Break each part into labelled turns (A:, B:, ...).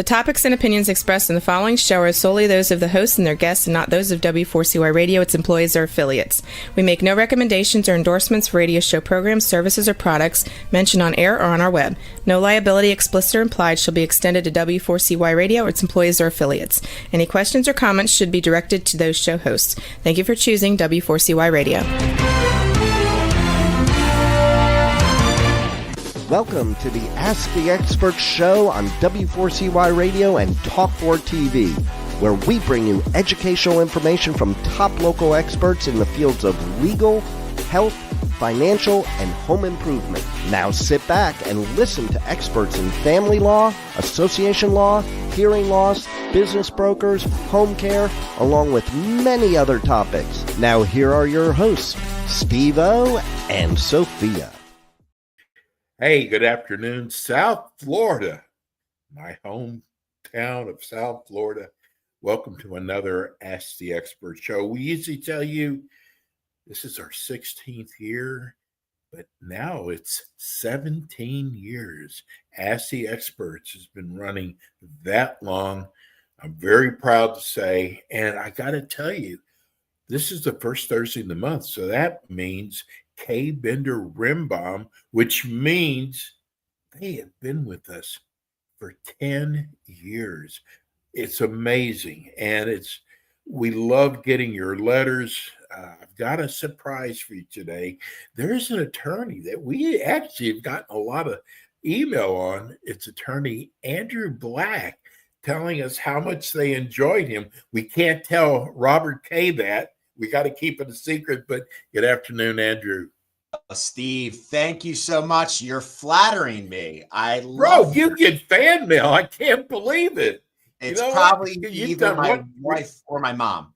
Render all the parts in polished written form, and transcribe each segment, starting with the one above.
A: topics and opinions expressed in the following show are solely those of the hosts and their guests and not those of W4CY Radio, its employees, or affiliates. We make no recommendations or endorsements for radio show programs, services, or products mentioned on air or on our web. No liability, explicit or implied, shall be extended to W4CY Radio or its employees or affiliates. Any questions or comments should be directed to those show hosts. Thank you for choosing W4CY Radio.
B: Welcome to the Ask the Expert show on W4CY Radio and Talk4 TV, where we bring you educational information from top local experts in the fields of legal, health, financial, and home improvement. Now sit back and listen to experts in family law, association law, hearing loss, business brokers, home care, along with many other topics. Now here are your hosts, Steve-O and Sophia.
C: Hey, good afternoon, South Florida, my hometown of South Florida. Welcome to another Ask the Expert show. We usually tell you this is our 16th year, but now it's 17 years. Ask the Experts has been running that long. I'm very proud to say, and I got to tell you, this is the first Thursday of the month, so that means K. Bender Rimbaum, which means they have been with us for 10 years. It's amazing, and we love getting your letters. I've got a surprise for you today. There's an attorney that we actually have gotten a lot of email on. It's attorney Andrew Black telling us how much they enjoyed him. We can't tell Robert K. that. We got to keep it a secret, but good afternoon, Andrew.
D: Steve, thank you so much. You're flattering me.
C: Bro, you get fan mail. I can't believe it.
D: It's probably either my wife or my mom.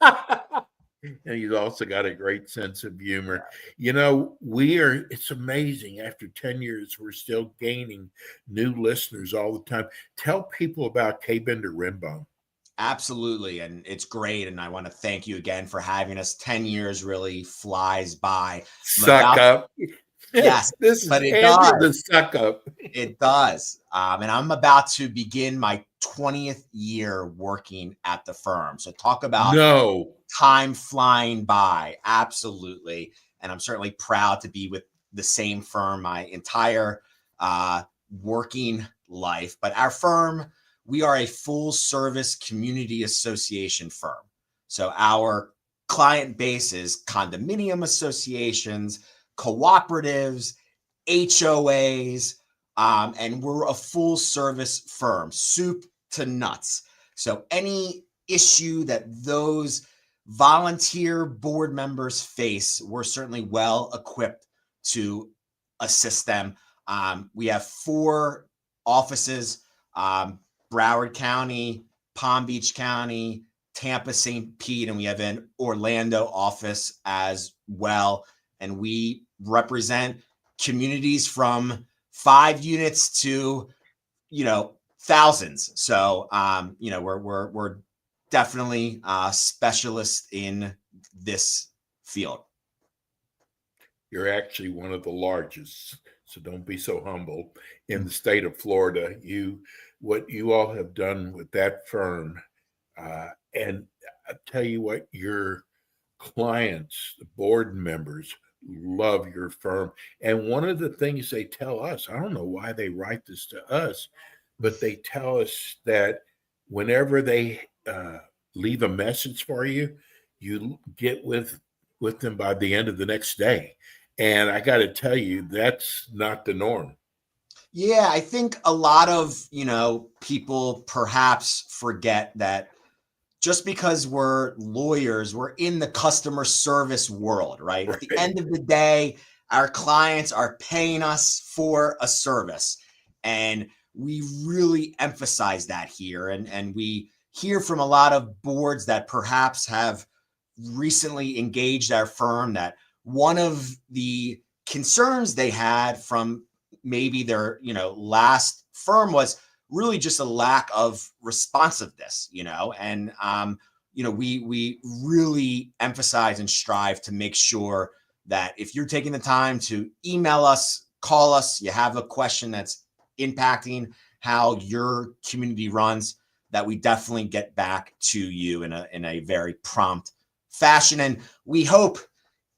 C: And he's also got a great sense of humor. You know, it's amazing. After 10 years, we're still gaining new listeners all the time. Tell people about K. Bender Rimbaum.
D: Absolutely. And it's great. And I want to thank you again for having us. 10 years really flies by.
C: Suck up.
D: Yes.
C: This is
D: but it
C: does.
D: The
C: suck up.
D: It does. And I'm about to begin my 20th year working at the firm. So talk about time flying by. Absolutely. And I'm certainly proud to be with the same firm my entire working life. But our firm, we are a full service community association firm. So our client base is condominium associations, cooperatives, HOAs, and we're a full service firm, soup to nuts. So any issue that those volunteer board members face, we're certainly well equipped to assist them. We have 4 offices, Broward County, Palm Beach County, Tampa, St. Pete, and we have an Orlando office as well. And we represent communities from 5 units to, thousands. So, we're definitely specialists in this field.
C: You're actually one of the largest, so don't be so humble, in the state of Florida. What you all have done with that firm, and I tell you what, your clients, the board members, love your firm. And one of the things they tell us, I don't know why they write this to us, but they tell us that whenever they leave a message for you, you get with them by the end of the next day. And I got to tell you, that's not the norm.
D: Yeah, I think a lot of, people perhaps forget that just because we're lawyers, we're in the customer service world, right? At the end of the day, our clients are paying us for a service. And we really emphasize that here. And we hear from a lot of boards that perhaps have recently engaged our firm that one of the concerns they had from maybe their, last firm was really just a lack of responsiveness, and, we really emphasize and strive to make sure that if you're taking the time to email us, call us, you have a question that's impacting how your community runs, that we definitely get back to you in a very prompt fashion. And we hope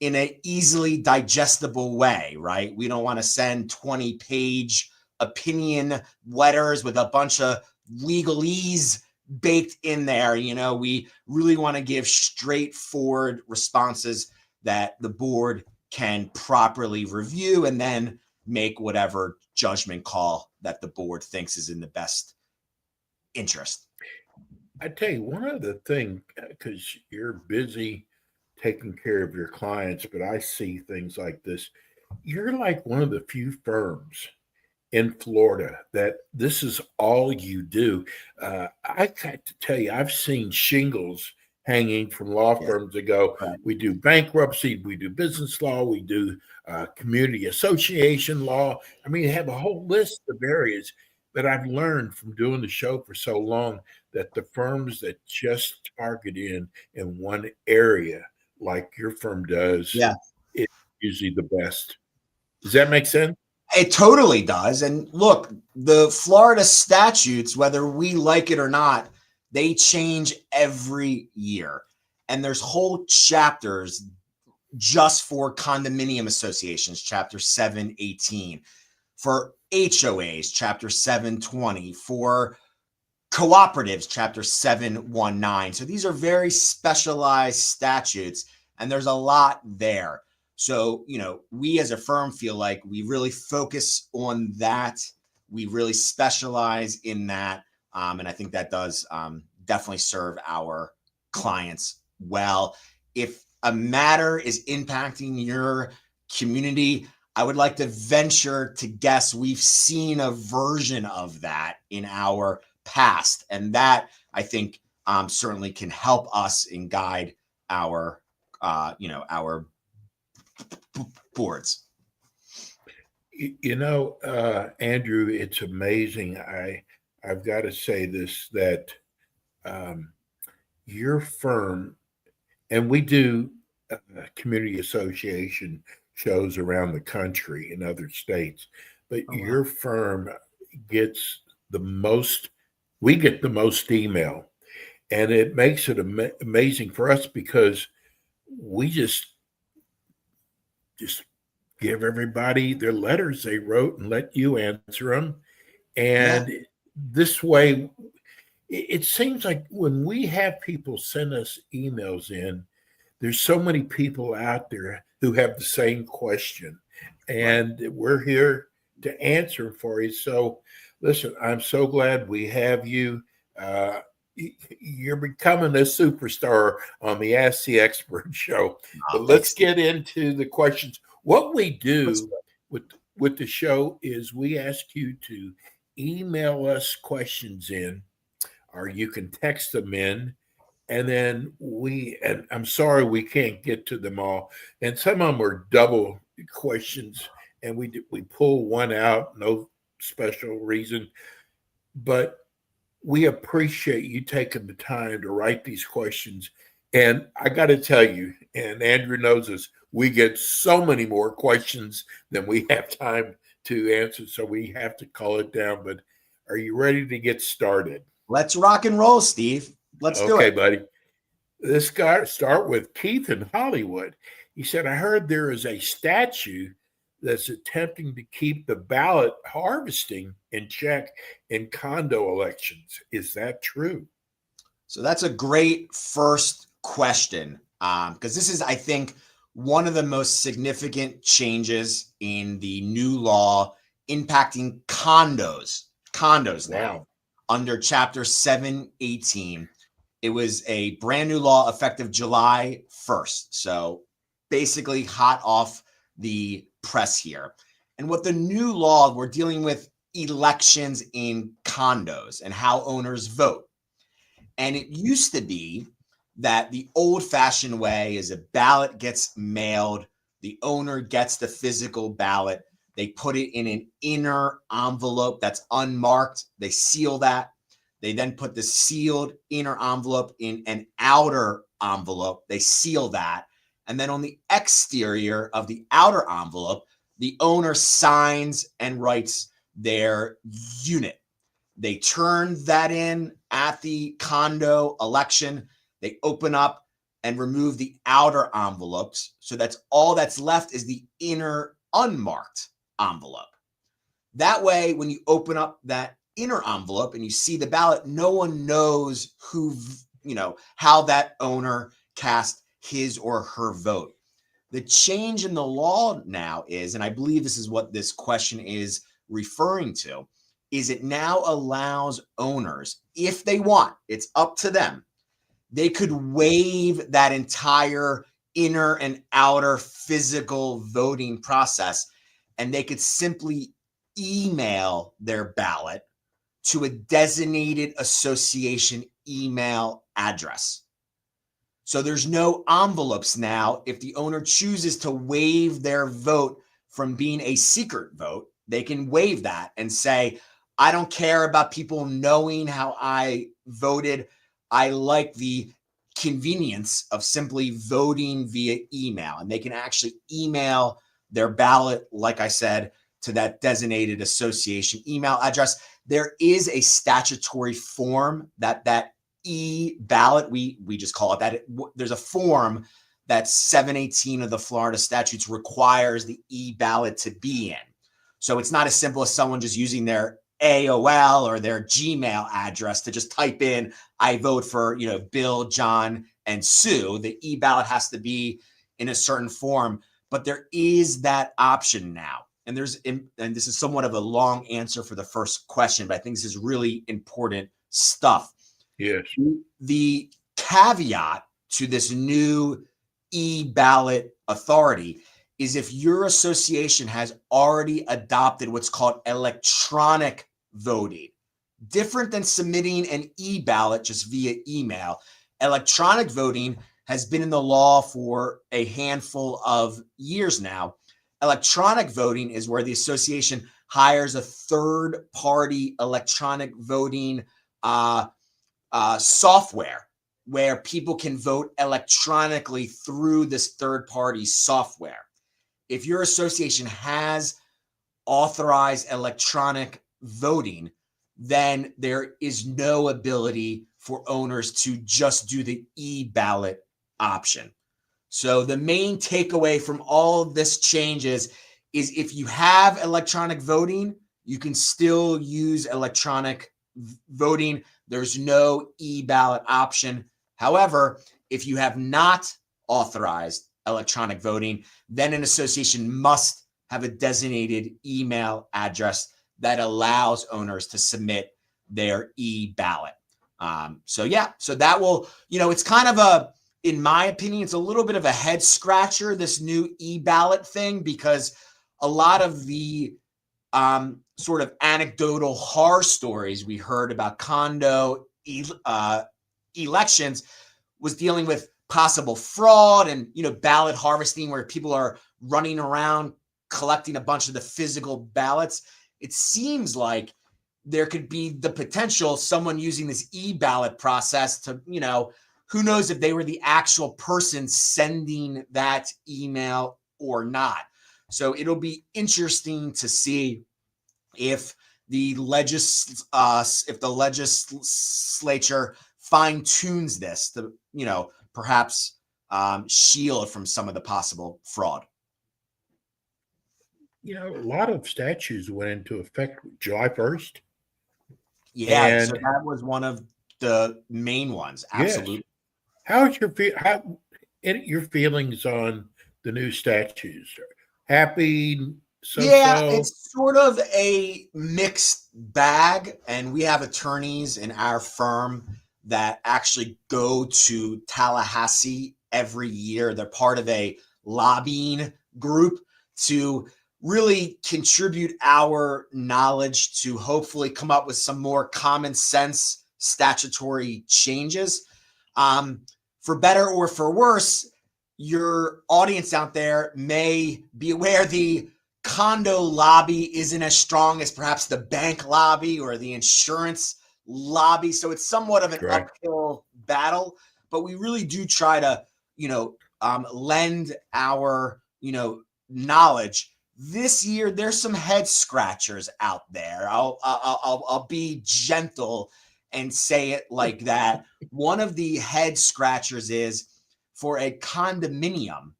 D: in an easily digestible way, right? We don't want to send 20-page opinion letters with a bunch of legalese baked in there. We really want to give straightforward responses that the board can properly review and then make whatever judgment call that the board thinks is in the best interest.
C: I tell you, one other thing, because you're busy taking care of your clients, but I see things like this. You're like one of the few firms in Florida that this is all you do. I got to tell you, I've seen shingles hanging from law firms that go, we do bankruptcy, we do business law, we do community association law. I mean, you have a whole list of areas. But I've learned from doing the show for so long that the firms that just target in one area, like your firm does, is usually the best. Does that make sense?
D: It totally does. And look, the Florida statutes, whether we like it or not, they change every year. And there's whole chapters just for condominium associations, chapter 718, for HOAs, chapter 720, for cooperatives, chapter 719. So these are very specialized statutes, and there's a lot there. So, we as a firm feel like we really focus on that. We really specialize in that. And I think that does definitely serve our clients well. If a matter is impacting your community, I would like to venture to guess we've seen a version of that in our past. And that, I think, certainly can help us and guide our, our boards.
C: Andrew, it's amazing. I've got to say this, that your firm, and we do community association shows around the country in other states, but your firm gets the most, we get the most email, and it makes it amazing for us because we just give everybody their letters they wrote and let you answer them. And this way, it seems like when we have people send us emails in, there's so many people out there who have the same question, and we're here to answer for you. So listen, I'm so glad we have you. You're becoming a superstar on the Ask the Expert show. But let's get into the questions. What we do with the show is we ask you to email us questions in, or you can text them in. And then and I'm sorry we can't get to them all. And some of them are double questions, and we pull one out, no special reason. But we appreciate you taking the time to write these questions. And I got to tell you, and Andrew knows this, we get so many more questions than we have time to answer. So we have to call it down. But are you ready to get started?
D: Let's rock and roll, Steve. Let's do it.
C: Okay, buddy. This guy start with Keith in Hollywood. He said, I heard there is a statute that's attempting to keep the ballot harvesting in check in condo elections. Is that true?
D: So that's a great first question, because this is, I think, one of the most significant changes in the new law impacting condos now under Chapter 718. It was a brand new law effective July 1st. So basically hot off the press here. And what the new law, we're dealing with elections in condos and how owners vote. And it used to be that the old-fashioned way is a ballot gets mailed, the owner gets the physical ballot, they put it in an inner envelope that's unmarked, they seal that. They then put the sealed inner envelope in an outer envelope. They seal that. And then on the exterior of the outer envelope, the owner signs and writes their unit. They turn that in at the condo election. They open up and remove the outer envelopes. So that's all that's left is the inner unmarked envelope. That way, when you open up that inner envelope and you see the ballot, no one knows how that owner cast his or her vote. The change in the law now is, and I believe this is what this question is referring to, is it now allows owners, if they want, it's up to them, they could waive that entire inner and outer physical voting process, and they could simply email their ballot to a designated association email address. So there's no envelopes now. If the owner chooses to waive their vote from being a secret vote, they can waive that and say, I don't care about people knowing how I voted. I like the convenience of simply voting via email. And they can actually email their ballot, like I said, to that designated association email address. There is a statutory form that e-ballot, we just call it that. There's a form that 718 of the Florida statutes requires the e-ballot to be in. So it's not as simple as someone just using their AOL or their Gmail address to just type in, I vote for, Bill, John, and Sue. The e-ballot has to be in a certain form, but there is that option now. And this is somewhat of a long answer for the first question, but I think this is really important stuff.
C: Yes.
D: The caveat to this new e-ballot authority is if your association has already adopted what's called electronic voting, different than submitting an e-ballot just via email. Electronic voting has been in the law for a handful of years now. Electronic voting is where the association hires a third-party electronic voting software where people can vote electronically through this third-party software. If your association has authorized electronic voting, then there is no ability for owners to just do the e-ballot option. So the main takeaway from all of this changes is if you have electronic voting, you can still use electronic voting. There's no e-ballot option. However, if you have not authorized electronic voting, then an association must have a designated email address that allows owners to submit their e-ballot. So that will, it's kind of in my opinion, it's a little bit of a head scratcher, this new e-ballot thing, because a lot of the sort of anecdotal horror stories we heard about condo elections was dealing with possible fraud and, ballot harvesting where people are running around collecting a bunch of the physical ballots. It seems like there could be the potential someone using this e-ballot process to, who knows if they were the actual person sending that email or not. So it'll be interesting to see if the legislature fine tunes this to, perhaps shield from some of the possible fraud.
C: A lot of statutes went into effect July 1st.
D: Yeah, so that was one of the main ones. Absolutely.
C: Yes. How's your feelings on the new statutes? Happy?
D: It's sort of a mixed bag, and we have attorneys in our firm that actually go to Tallahassee every year. They're part of a lobbying group to really contribute our knowledge to hopefully come up with some more common sense statutory changes. For better or for worse, your audience out there may be aware the condo lobby isn't as strong as perhaps the bank lobby or the insurance lobby. So it's somewhat of an uphill battle, but we really do try to, lend our, knowledge This year, there's some head scratchers out there. I'll be gentle and say it like that. One of the head scratchers is for a condominium,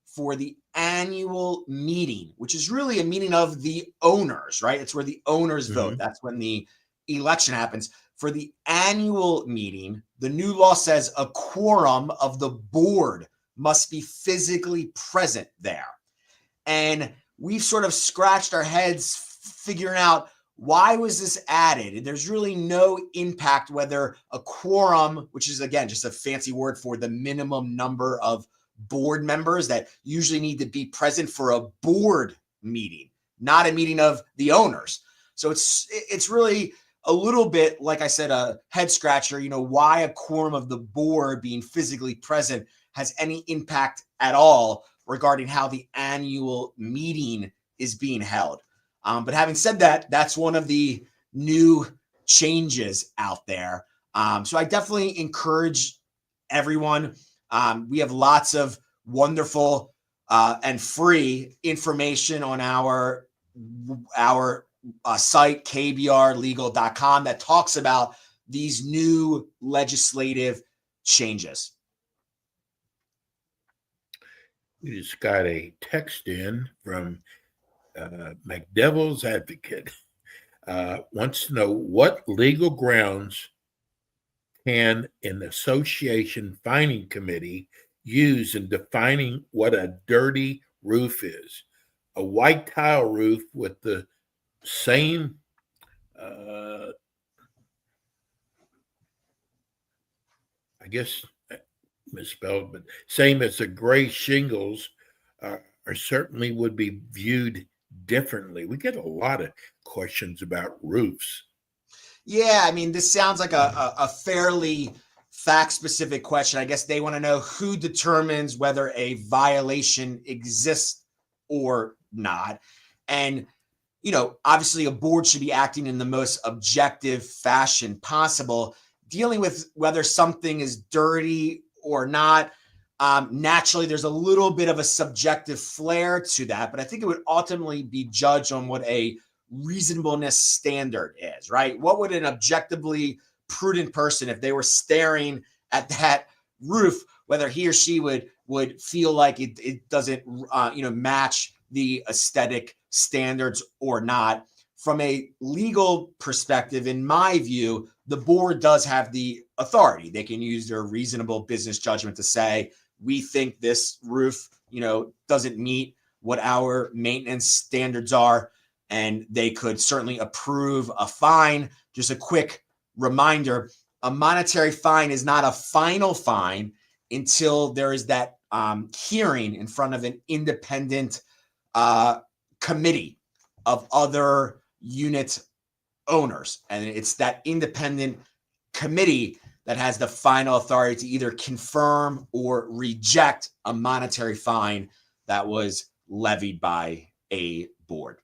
D: for the annual meeting, which is really a meeting of the owners, right? It's where the owners vote. That's when the election happens. For the annual meeting, the new law says a quorum of the board must be physically present there. And we've sort of scratched our heads figuring out, why was this added? There's really no impact whether a quorum, which is, again, just a fancy word for the minimum number of board members that usually need to be present for a board meeting, not a meeting of the owners. So it's really a little bit, like I said, a head scratcher, why a quorum of the board being physically present has any impact at all regarding how the annual meeting is being held. But having said that, that's one of the new changes out there. So I definitely encourage everyone. We have lots of wonderful and free information on our site, kbrlegal.com, that talks about these new legislative changes.
C: We just got a text in from McDevil's Advocate. Wants to know, what legal grounds can an association fining committee use in defining what a dirty roof is? A white tile roof with the same I guess misspelled, but same as the gray shingles are certainly would be viewed differently. We get a lot of questions about roofs.
D: Yeah, I mean, this sounds like a fairly fact-specific question. I guess they want to know who determines whether a violation exists or not. And, obviously a board should be acting in the most objective fashion possible. Dealing with whether something is dirty or not, naturally, there's a little bit of a subjective flair to that, but I think it would ultimately be judged on what a reasonableness standard is, right? What would an objectively prudent person, if they were staring at that roof, whether he or she would feel like it doesn't match the aesthetic standards or not? From a legal perspective, in my view, the board does have the authority. They can use their reasonable business judgment to say, we think this roof, doesn't meet what our maintenance standards are, and they could certainly approve a fine. Just a quick reminder, a monetary fine is not a final fine until there is that hearing in front of an independent committee of other unit owners. And it's that independent committee that has the final authority to either confirm or reject a monetary fine that was levied by a board.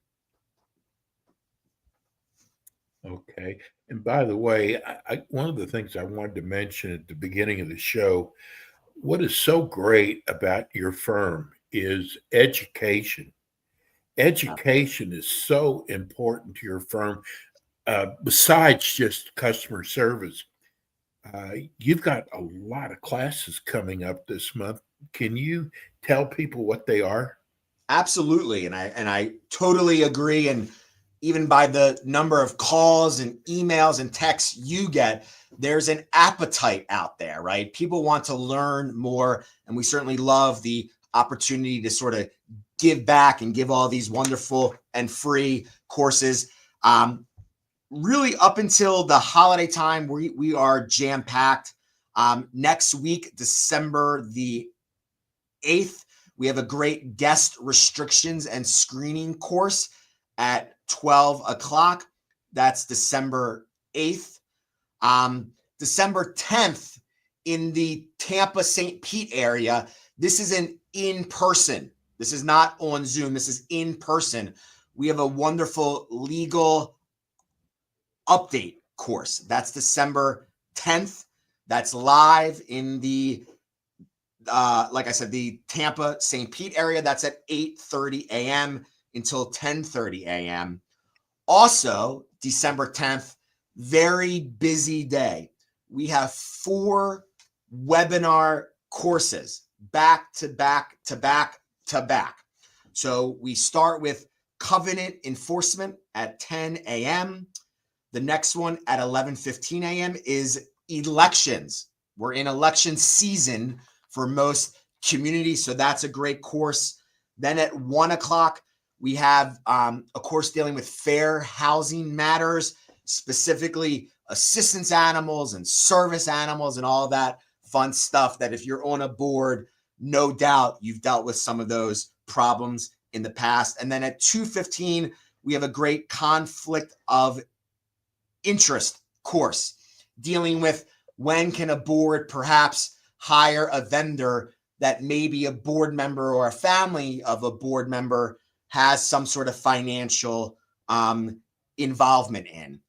C: Okay. And by the way, one of the things I wanted to mention at the beginning of the show, what is so great about your firm is education. Education is so important to your firm. Besides just customer service, you've got a lot of classes coming up this month. Can you tell people what they are?
D: Absolutely. And I totally agree. And even by the number of calls and emails and texts you get, there's an appetite out there, right? People want to learn more. And we certainly love the opportunity to sort of give back and give all these wonderful and free courses. Really up until the holiday time, we are jam-packed. Next week, December the 8th, we have a great guest restrictions and screening course at 12 o'clock. That's December 8th. December 10th, in the Tampa St. Pete area, this is an in-person. This is not on Zoom. This is in person. We have a wonderful legal update course. That's December 10th. That's live in the, like I said, the Tampa St. Pete area. That's at 8:30 a.m. until 10:30 a.m. Also, December 10th, very busy day. We have 4 webinar courses back to back to back to back. So we start with covenant enforcement at 10 a.m. The next one at 11:15 a.m. is elections. We're in election season for most communities, so that's a great course. Then at 1 o'clock, we have a course dealing with fair housing matters, specifically assistance animals and service animals and all that fun stuff that if you're on a board, no doubt you've dealt with some of those problems in the past. And then at 2:15, we have a great conflict of interest course dealing with when can a board perhaps hire a vendor that maybe a board member or a family of a board member has some sort of financial involvement in.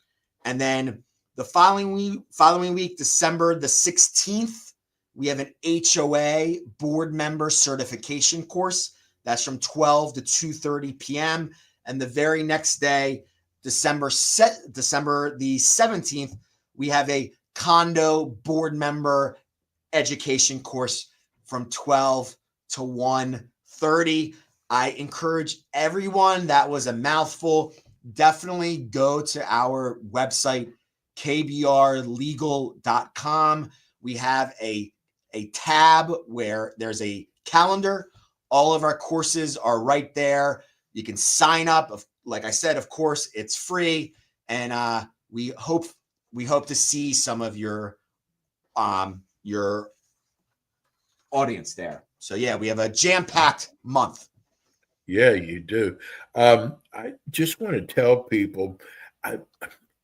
D: And then the following week, December the 16th, we have an HOA board member certification course. That's from 12 to 2:30 p.m. And the very next day, December the 17th, we have a condo board member education course from 12 to 1:30. I encourage everyone, that was a mouthful, definitely go to our website, kbrlegal.com. We have a tab where there's a calendar. All of our courses are right there. You can sign up. Like I said, of course, it's free. And we hope to see some of your audience there. So yeah, we have a jam-packed month.
C: Yeah, you do. I just want to tell people I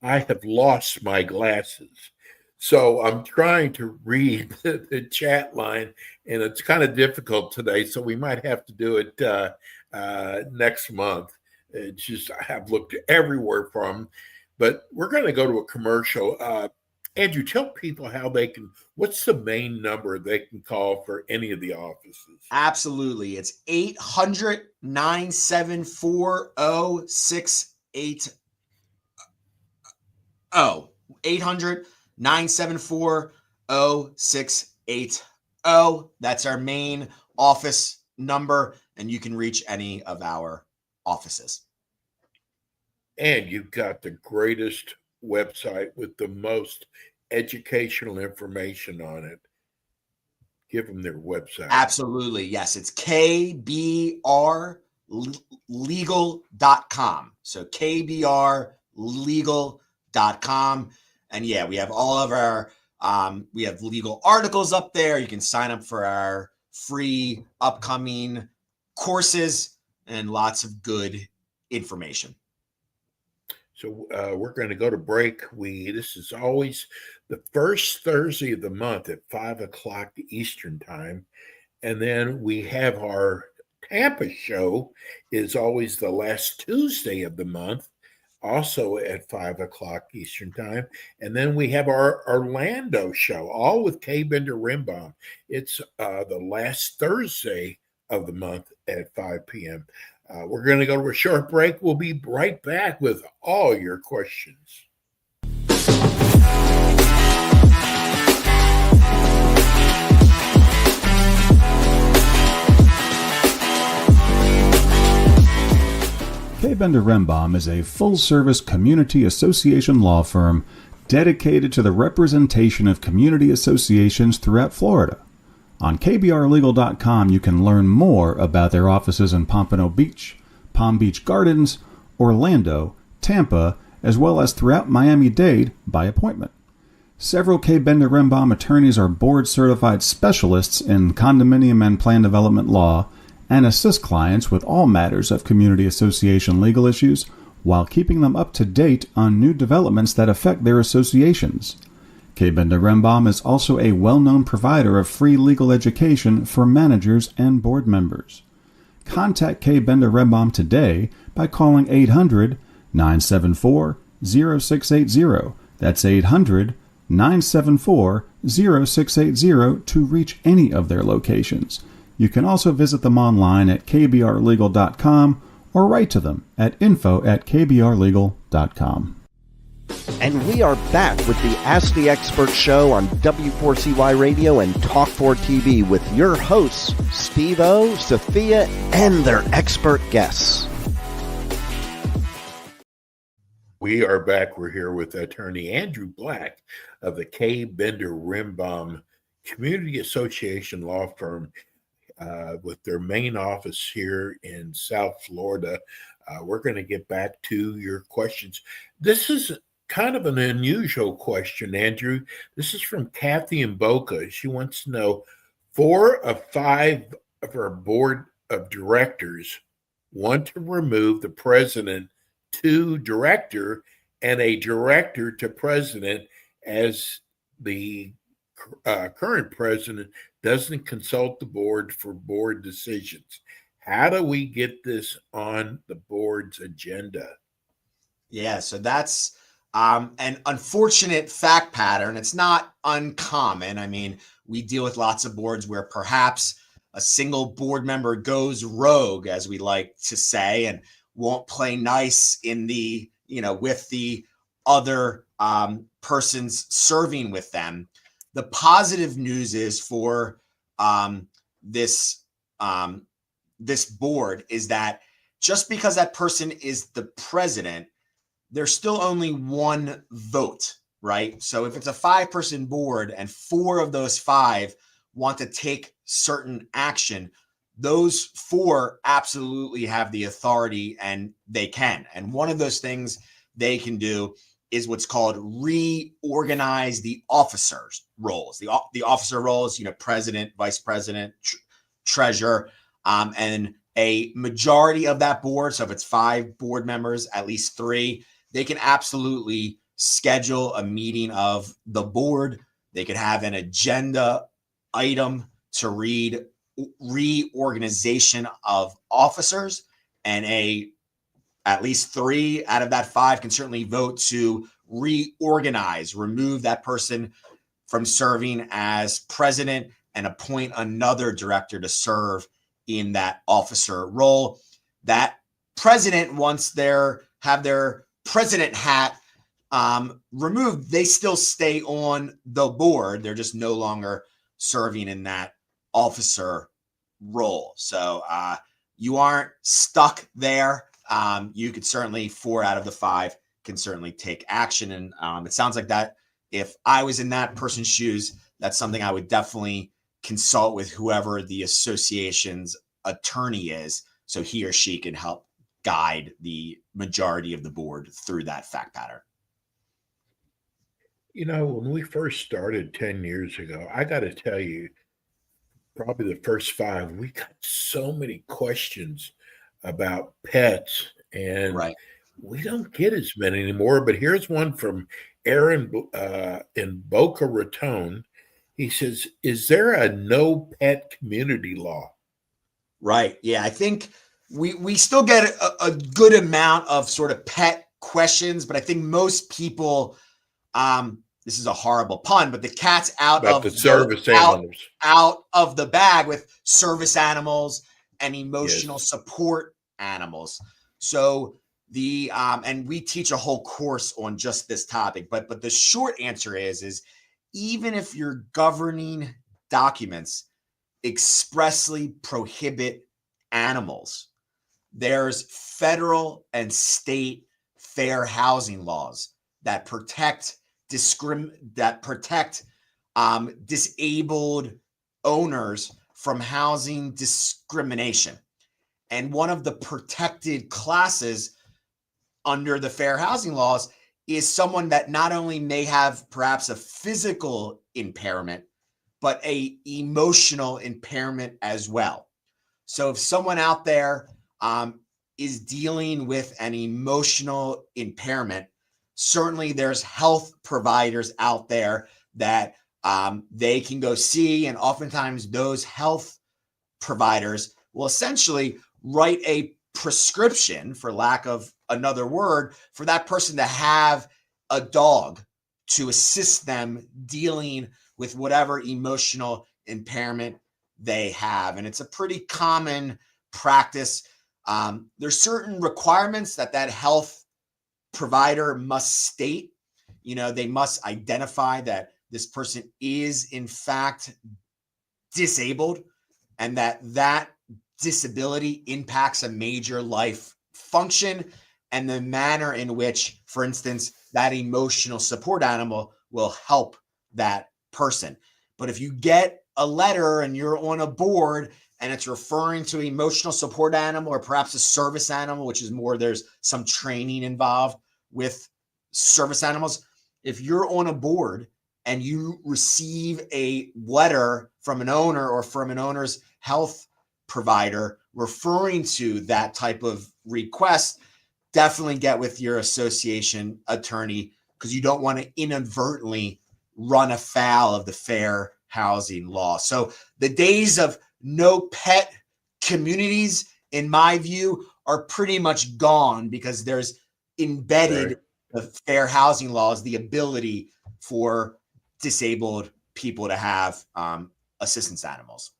C: have lost my glasses. So I'm trying to read the chat line, and it's kind of difficult today. So we might have to do it next month. It's just I have looked everywhere for them. But we're going to go to a commercial. Andrew, tell people how they can, what's the main number they can call for any of the offices?
D: Absolutely. It's 800-974-0680. 800-974-0680. That's our main office number, and you can reach any of our offices.
C: And you've got the greatest website with the most educational information on it. Give them their website.
D: Absolutely. Yes, it's kbrlegal.com. So kbrlegal.com. And yeah, we have all of our we have legal articles up there. You can sign up for our free upcoming courses and lots of good information.
C: So we're going to go to break. This is always the first Thursday of the month at 5 o'clock Eastern time. And then we have our Tampa show is always the last Tuesday of the month, also at 5 o'clock Eastern time. And then we have our Orlando show, all with K. Bender Rimbaum. It's the last Thursday of the month at 5 p.m. We're going to go to a short break. We'll be right back with all your questions.
E: K. Bender Rimbaum is a full-service community association law firm dedicated to the representation of community associations throughout Florida. On kbrlegal.com, you can learn more about their offices in Pompano Beach, Palm Beach Gardens, Orlando, Tampa, as well as throughout Miami-Dade by appointment. Several K. Bender Rimbaum attorneys are board-certified specialists in condominium and plan development law and assist clients with all matters of community association legal issues while keeping them up to date on new developments that affect their associations. K. Bender Rimbaum is also a well-known provider of free legal education for managers and board members. Contact K. Bender Rimbaum today by calling 800-974-0680. That's 800-974-0680 to reach any of their locations. You can also visit them online at kbrlegal.com or write to them at info@kbrlegal.com.
B: And we are back with the Ask the Expert show on W4CY Radio and Talk4 TV with your hosts, Steve-O, Sophia, and their expert guests.
C: We are back. We're here with attorney Andrew Black of the K. Bender Rimbaum Community Association law firm with their main office here in South Florida. We're going to get back to your questions. This is kind of an unusual question, Andrew. This is from Kathy in Boca. She wants to know 4 of 5 of our board of directors want to remove the president to director and a director to president, as the current president doesn't consult the board for board decisions. How do we get this on the board's agenda?
D: Yeah, so that's an unfortunate fact pattern. It's not uncommon. I mean, we deal with lots of boards where perhaps a single board member goes rogue, as we like to say, and won't play nice in the, with the other persons serving with them. The positive news is for this board is that just because that person is the president, there's still only one vote, right? So if it's a 5-person board and 4 of those 5 want to take certain action, those 4 absolutely have the authority and they can. And one of those things they can do is what's called reorganize the officers' roles. The officer roles, president, vice president, treasurer, and a majority of that board. So if it's 5 board members, at least 3, they can absolutely schedule a meeting of the board. They could have an agenda item to read reorganization of officers, and at least 3 out of that 5 can certainly vote to reorganize, remove that person from serving as president and appoint another director to serve in that officer role. That president, once have their president hat removed, they still stay on the board. They're just no longer serving in that officer role. So you aren't stuck there. You could certainly 4 out of the 5 can certainly take action. And it sounds like that if I was in that person's shoes, that's something I would definitely consult with whoever the association's attorney is, so he or she can help guide the majority of the board through that fact pattern.
C: When we first started 10 years ago, I got to tell you, probably the first 5, we got so many questions about pets, and we don't get as many anymore. But here's one from Aaron in Boca Raton. He says, is there a no pet community law?
D: Right. Yeah, I think we still get a good amount of sort of pet questions, but I think most people, this is a horrible pun, but the cat's out of the service animals, out of the bag with service animals and emotional support animals. So and we teach a whole course on just this topic, but the short answer is even if your governing documents expressly prohibit animals, there's federal and state fair housing laws that protect disabled owners from housing discrimination. And one of the protected classes under the fair housing laws is someone that not only may have perhaps a physical impairment, but a emotional impairment as well. So if someone out there is dealing with an emotional impairment, certainly there's health providers out there that they can go see. And oftentimes those health providers will essentially write a prescription, for lack of another word, for that person to have a dog to assist them dealing with whatever emotional impairment they have. And it's a pretty common practice. There's certain requirements that health provider must state. They must identify that this person is in fact disabled and that disability impacts a major life function, and the manner in which, for instance, that emotional support animal will help that person. But if you get a letter and you're on a board and it's referring to emotional support animal or perhaps a service animal, which is more, there's some training involved with service animals. If you're on a board and you receive a letter from an owner or from an owner's health provider referring to that type of request, definitely get with your association attorney, because you don't want to inadvertently run afoul of the fair housing law. So the days of no pet communities, in my view, are pretty much gone, because there's embedded the fair housing laws, the ability for disabled people to have assistance animals.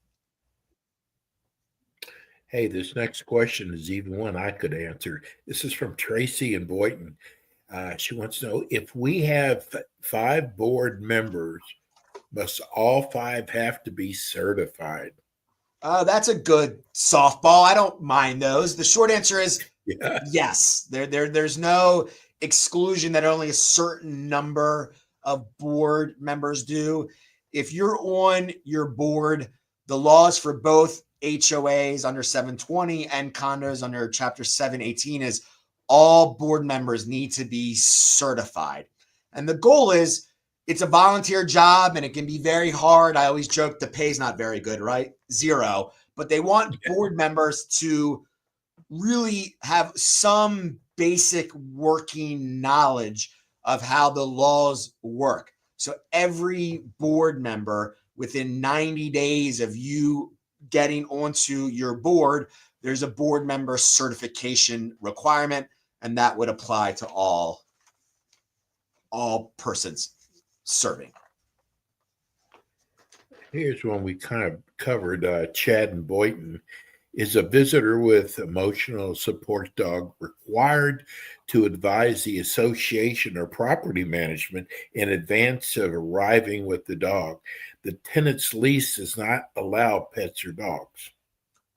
C: Hey, this next question is even one I could answer. This is from Tracy in Boynton. She wants to know, if we have 5 board members, must all 5 have to be certified?
D: That's a good softball. I don't mind those. The short answer is yes. There's no exclusion that only a certain number of board members do. If you're on your board, the laws for both HOAs under 720 and condos under Chapter 718 is all board members need to be certified. And the goal is, it's a volunteer job and it can be very hard. I always joke the pay's not very good, right? 0. But they want board members to really have some basic working knowledge of how the laws work. So every board member, within 90 days of you getting onto your board, there's a board member certification requirement, and that would apply to all persons serving.
C: Here's one we kind of covered. Chad and Boynton. Is a visitor with emotional support dog required to advise the association or property management in advance of arriving with the dog? The tenant's lease does not allow pets or dogs.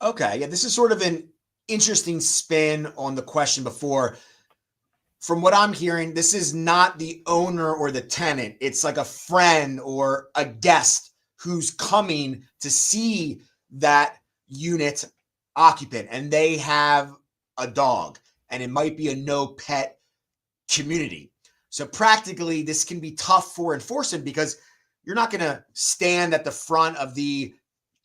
D: Okay, yeah, this is sort of an interesting spin on the question before. From what I'm hearing, this is not the owner or the tenant. It's like a friend or a guest who's coming to see that unit occupant, and they have a dog, and it might be a no pet community. So practically, this can be tough for enforcement, because you're not going to stand at the front of the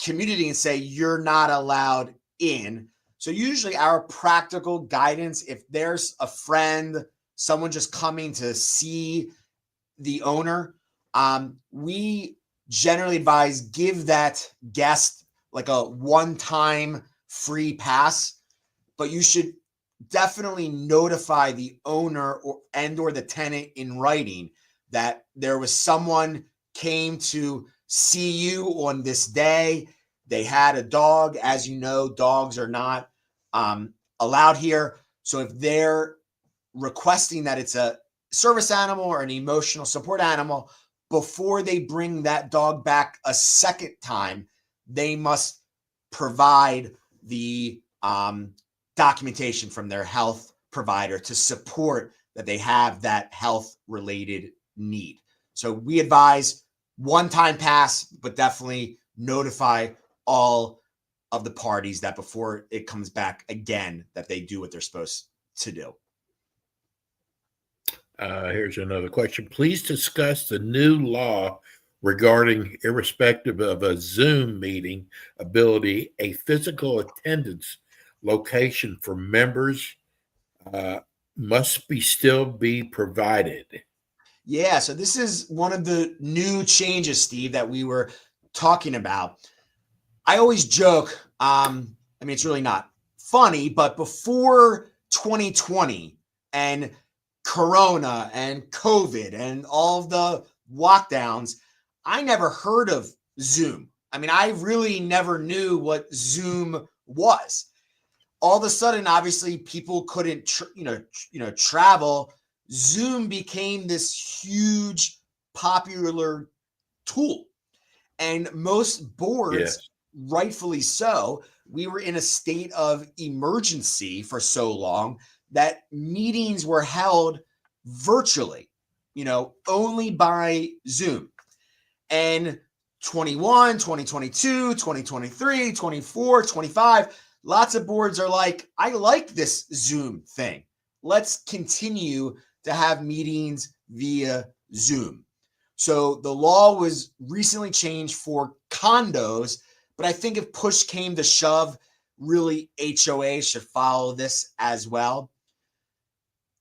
D: community and say you're not allowed in. So usually our practical guidance, if there's a friend, someone just coming to see the owner, we generally advise give that guest like a one-time free pass, but you should definitely notify the owner or the tenant in writing that there was someone came to see you on this day. They had a dog. As you know, dogs are not allowed here. So if they're requesting that it's a service animal or an emotional support animal, before they bring that dog back a second time, they must provide the documentation from their health provider to support that they have that health related need. So we advise one-time pass, but definitely notify all of the parties that before it comes back again, that they do what they're supposed to do.
C: Here's another question. Please discuss the new law regarding, irrespective of a Zoom meeting ability, a physical attendance location for members must still be provided.
D: Yeah, so this is one of the new changes, Steve, that we were talking about. I always joke, it's really not funny, but before 2020 and Corona and COVID and all of the lockdowns, I never heard of Zoom. I really never knew what Zoom was. all of a sudden, obviously, people couldn't, travel. Zoom became this huge popular tool, and most boards,
C: Yes.
D: rightfully so, we were in a state of emergency for so long that meetings were held virtually, only by Zoom. And 21, 2022, 2023, 24, 25, lots of boards are like, I like this Zoom thing. Let's continue to have meetings via Zoom. So the law was recently changed for condos, but I think if push came to shove, really HOA should follow this as well.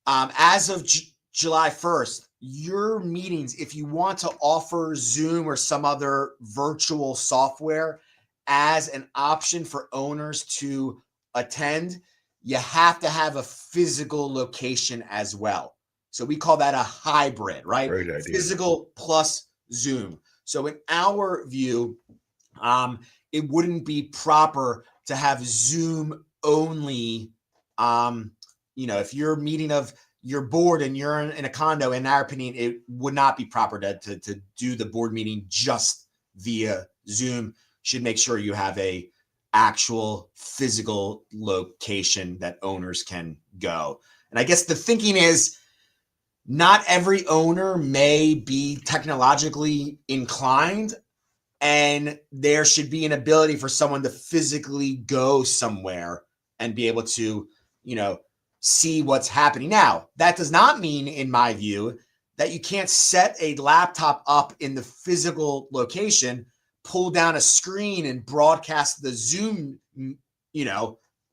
D: As of July 1st, your meetings, if you want to offer Zoom or some other virtual software as an option for owners to attend, you have to have a physical location as well. So we call that a hybrid, right?
C: Great idea.
D: Physical plus Zoom. So in our view, it wouldn't be proper to have Zoom only. If you're meeting of your board and you're in a condo, in our opinion, it would not be proper to do the board meeting just via Zoom. Should make sure you have a actual physical location that owners can go. And I guess the thinking is not every owner may be technologically inclined, and there should be an ability for someone to physically go somewhere and be able to, see what's happening. Now, that does not mean, in my view, that you can't set a laptop up in the physical location, pull down a screen and broadcast the Zoom,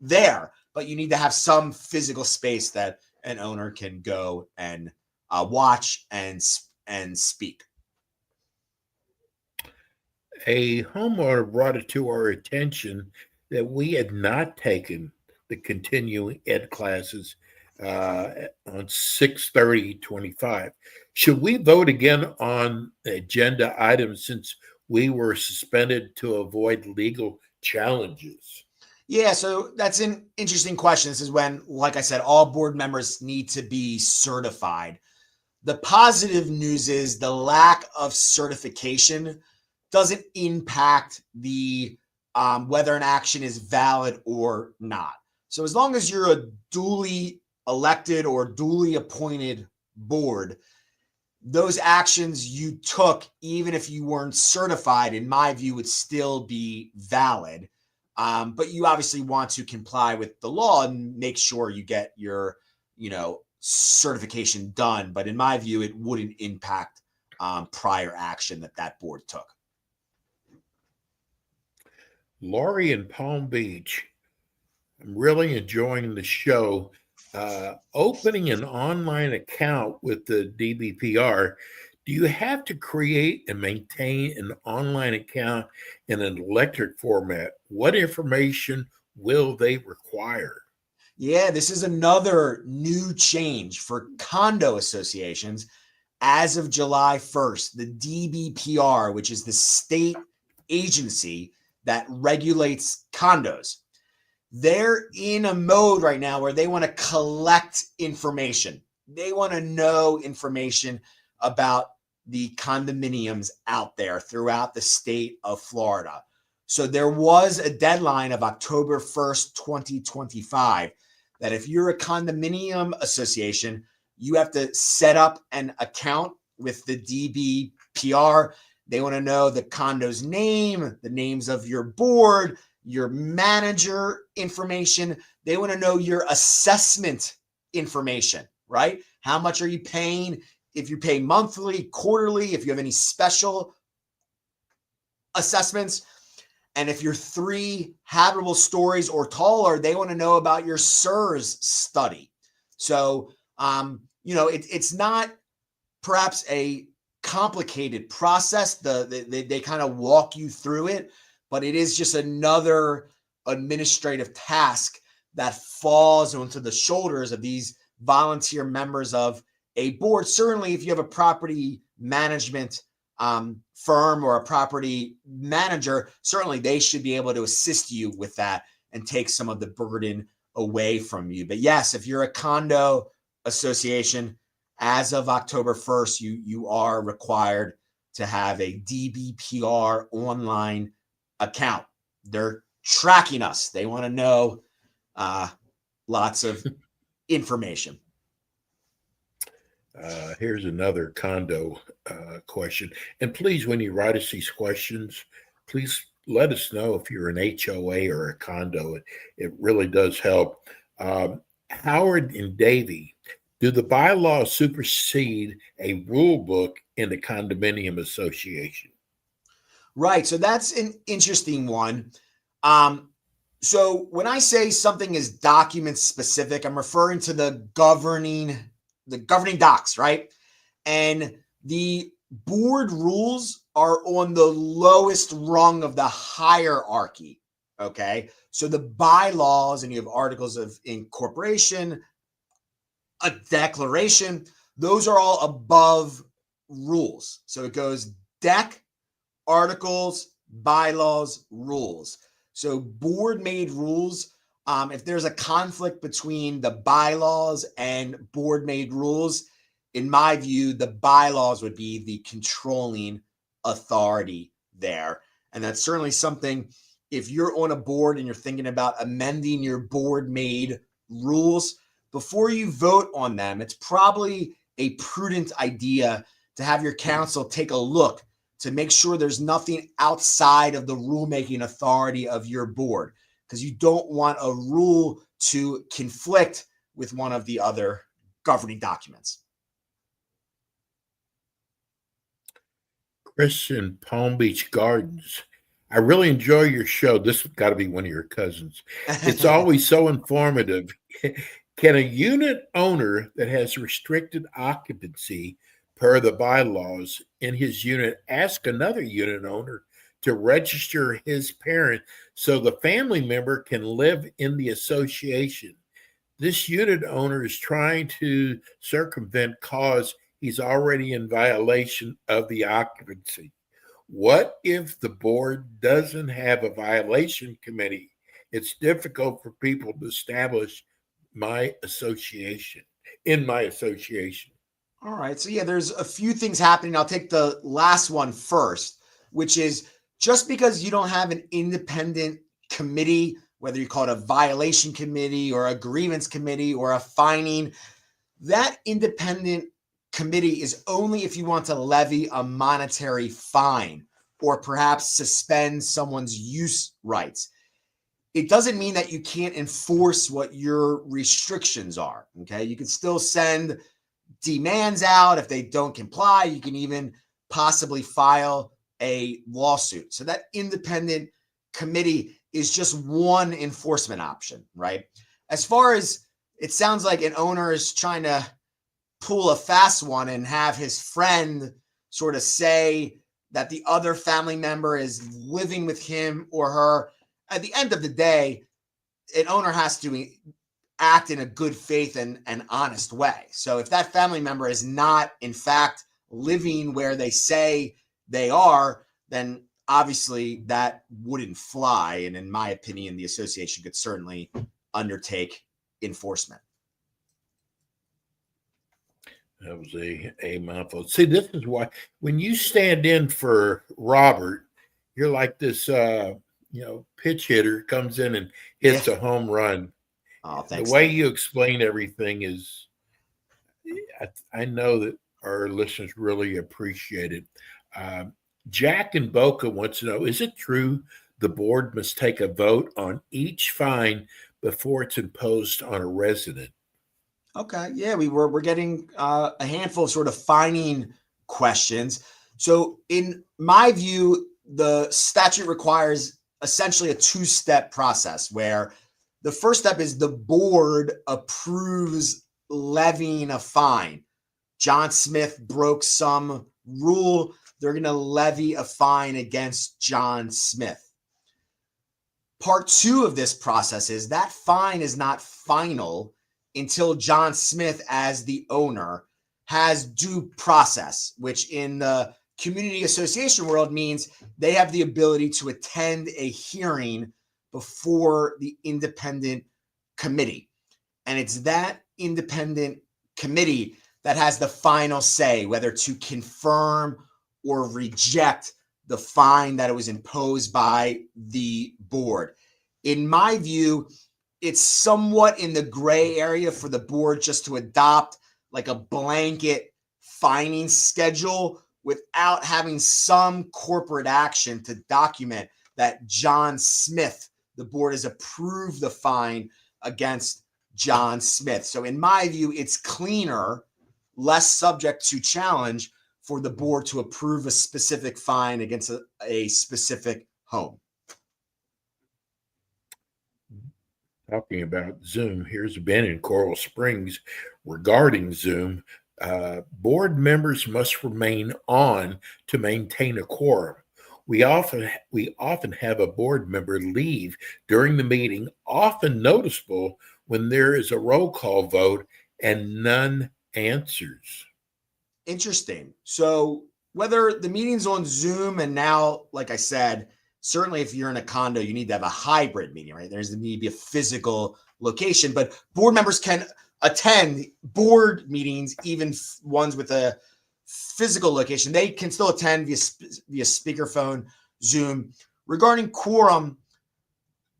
D: there. But you need to have some physical space that an owner can go and watch and speak.
C: A homeowner brought it to our attention that we had not taken the continuing ed classes on 6/30/25. Should we vote again on agenda items since we were suspended to avoid legal challenges?
D: Yeah, so that's an interesting question. This is when, like I said, all board members need to be certified. The positive news is the lack of certification doesn't impact the whether an action is valid or not. So as long as you're a duly elected or duly appointed board, those actions you took, even if you weren't certified, in my view, would still be valid. But you obviously want to comply with the law and make sure you get your, certification done. But in my view, it wouldn't impact prior action that board took.
C: Laurie in Palm Beach, I'm really enjoying the show. Opening an online account with the DBPR, do you have to create and maintain an online account in an electric format? What information will they require?
D: Yeah, this is another new change for condo associations. As of July 1st, the DBPR, which is the state agency that regulates condos, they're in a mode right now where they want to collect information. They want to know information about the condominiums out there throughout the state of Florida. So there was a deadline of October 1st, 2025, that if you're a condominium association, you have to set up an account with the DBPR. They want to know the condo's name, the names of your board, your manager information. They want to know your assessment information, right? How much are you paying? If you pay monthly, quarterly, if you have any special assessments. And if you're 3 habitable stories or taller, they want to know about your SIRS study. So, it's not perhaps a complicated process. They kind of walk you through it, but it is just another administrative task that falls onto the shoulders of these volunteer members of a board. Certainly, if you have a property management firm or a property manager, certainly they should be able to assist you with that and take some of the burden away from you. But yes, if you're a condo association, as of October 1st, you are required to have a DBPR online account. They're tracking us. They want to know lots of information.
C: Here's another condo question. And please, when you write us these questions, please let us know if you're an HOA or a condo. It really does help. Howard and Davey, do the bylaws supersede a rule book in the condominium association?
D: Right. So that's an interesting one. So when I say something is document specific, I'm referring to the governing docs, right? And the board rules are on the lowest rung of the hierarchy. Okay. So the bylaws, and you have articles of incorporation, a declaration, those are all above rules. So it goes DEC, articles, bylaws, rules. So board made rules, if there's a conflict between the bylaws and board made rules, in my view, the bylaws would be the controlling authority there. And that's certainly something, if you're on a board and you're thinking about amending your board made rules, before you vote on them, it's probably a prudent idea to have your council take a look to make sure there's nothing outside of the rulemaking authority of your board, because you don't want a rule to conflict with one of the other governing documents.
C: Chris in Palm Beach Gardens, I really enjoy your show. This has got to be one of your cousins. It's always so informative. Can a unit owner that has restricted occupancy per the bylaws in his unit ask another unit owner to register his parent so the family member can live in the association? This unit owner is trying to circumvent cause he's already in violation of the occupancy. What if the board doesn't have a violation committee? It's difficult for people to establish my association.
D: All right. So yeah, there's a few things happening. I'll take the last one first, which is just because you don't have an independent committee, whether you call it a violation committee or a grievance committee or a fining, that independent committee is only if you want to levy a monetary fine or perhaps suspend someone's use rights. It doesn't mean that you can't enforce what your restrictions are. Okay. You can still send demands out. If they don't comply, you can even possibly file a lawsuit. So that independent committee is just one enforcement option, right? As far as it sounds like an owner is trying to pull a fast one and have his friend sort of say that the other family member is living with him or her. At the end of the day, an owner has to act in a good faith and honest way. So if that family member is not, in fact, living where they say they are, then obviously that wouldn't fly. And in my opinion, the association could certainly undertake enforcement.
C: That was a mouthful. See, this is why when you stand in for Robert, you're like this pitch hitter comes in and hits a home run.
D: Oh, thanks.
C: The way you explain everything is, I know that our listeners really appreciate it. Jack in Boca wants to know, is it true the board must take a vote on each fine before it's imposed on a resident?
D: Okay. Yeah, we're getting a handful of sort of fining questions. So in my view, the statute requires essentially a two-step process where the first step is the board approves levying a fine. John Smith broke some rule. They're going to levy a fine against John Smith. Part two of this process is that fine is not final until John Smith, as the owner, has due process, which in the community association world means they have the ability to attend a hearing before the independent committee. And it's that independent committee that has the final say whether to confirm or reject the fine that it was imposed by the board. In my view, it's somewhat in the gray area for the board just to adopt like a blanket fining schedule without having some corporate action to document that John Smith, the board has approved the fine against John Smith. So in my view, it's cleaner, less subject to challenge for the board to approve a specific fine against a specific home.
C: Talking about Zoom, here's Ben in Coral Springs regarding Zoom. Board members must remain on to maintain a quorum. We often have a board member leave during the meeting, often noticeable when there is a roll call vote and none answers.
D: Interesting. So whether the meeting's on Zoom and now, like I said, certainly if you're in a condo, you need to have a hybrid meeting, right? There's the need to be a physical location, but board members can attend board meetings, even ones with a physical location. They can still attend via speakerphone, Zoom. Regarding quorum,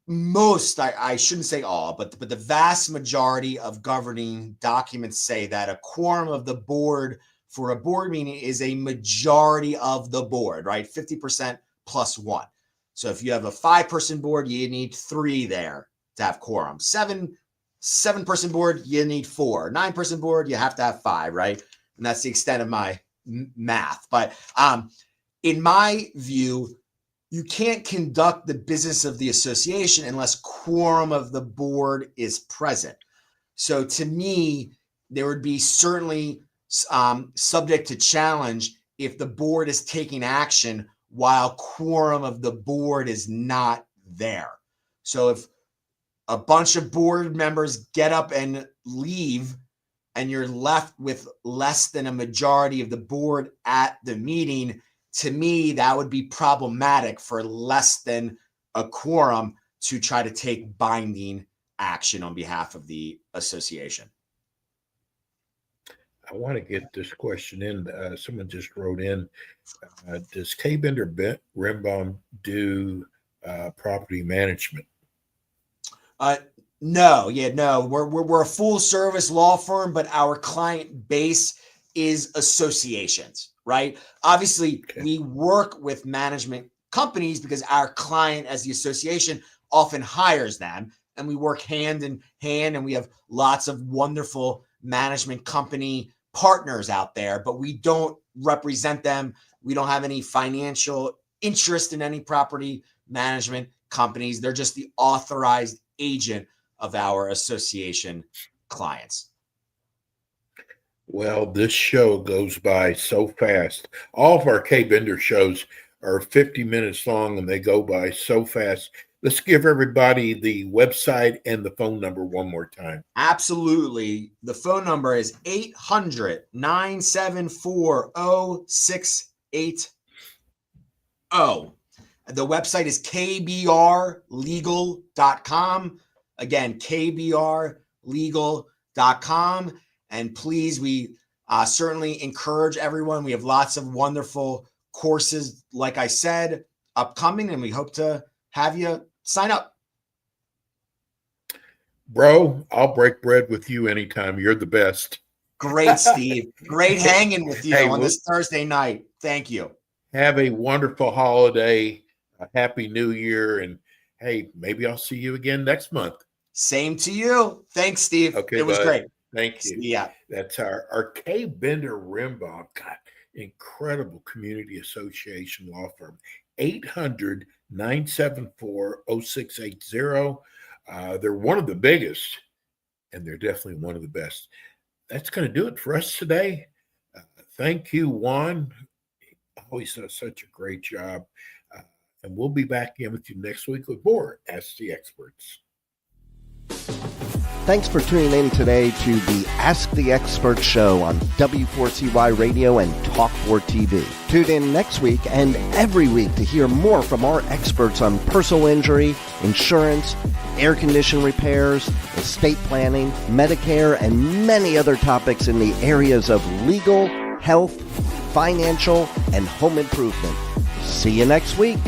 D: most, I shouldn't say all, but the vast majority of governing documents say that a quorum of the board for a board meeting is a majority of the board, right? 50% plus one. So if you have a 5-person board, you need 3 there to have quorum. 7-person board, you need 4. 9-person board, you have to have 5, right? And that's the extent of my math. But in my view, you can't conduct the business of the association unless quorum of the board is present. So to me, there would be certainly subject to challenge if the board is taking action while quorum of the board is not there. So if a bunch of board members get up and leave and you're left with less than a majority of the board at the meeting, to me, that would be problematic for less than a quorum to try to take binding action on behalf of the association.
C: I want to get this question in. Someone just wrote in, does K. Bender Rimbaum do property management?
D: No. We're a full service law firm, but our client base is associations, right? Obviously, we work with management companies because our client as the association often hires them, and we work hand in hand, and we have lots of wonderful management company partners out there, but we don't represent them. We don't have any financial interest in any property management companies. They're just the authorized agent of our association clients.
C: Well, this show goes by so fast. All of our K. Bender shows are 50 minutes long and they go by so fast. Let's give everybody the website and the phone number one more time.
D: Absolutely. The phone number is 800-974-0680. The website is kbrlegal.com. Again, kbrlegal.com. And please, we certainly encourage everyone. We have lots of wonderful courses, like I said, upcoming, and we hope to have you sign up.
C: Bro, I'll break bread with you anytime. You're the best.
D: Great, Steve. Great hanging with you on this Thursday night. Thank you.
C: Have a wonderful holiday, a happy new year, and hey, maybe I'll see you again next month.
D: Same to you. Thanks, Steve.
C: Okay,
D: it was great.
C: Thank you.
D: Yeah.
C: That's our K. Bender Rimbaum. God, incredible community association law firm. 800-974-0680. They're one of the biggest, and they're definitely one of the best. That's going to do it for us today. Thank you, Juan. Always does such a great job. And we'll be back in with you next week with more Ask the Experts.
B: Thanks for tuning in today to the Ask the Expert show on W4CY Radio and Talk4 TV. Tune in next week and every week to hear more from our experts on personal injury, insurance, air condition repairs, estate planning, Medicare, and many other topics in the areas of legal, health, financial, and home improvement. See you next week.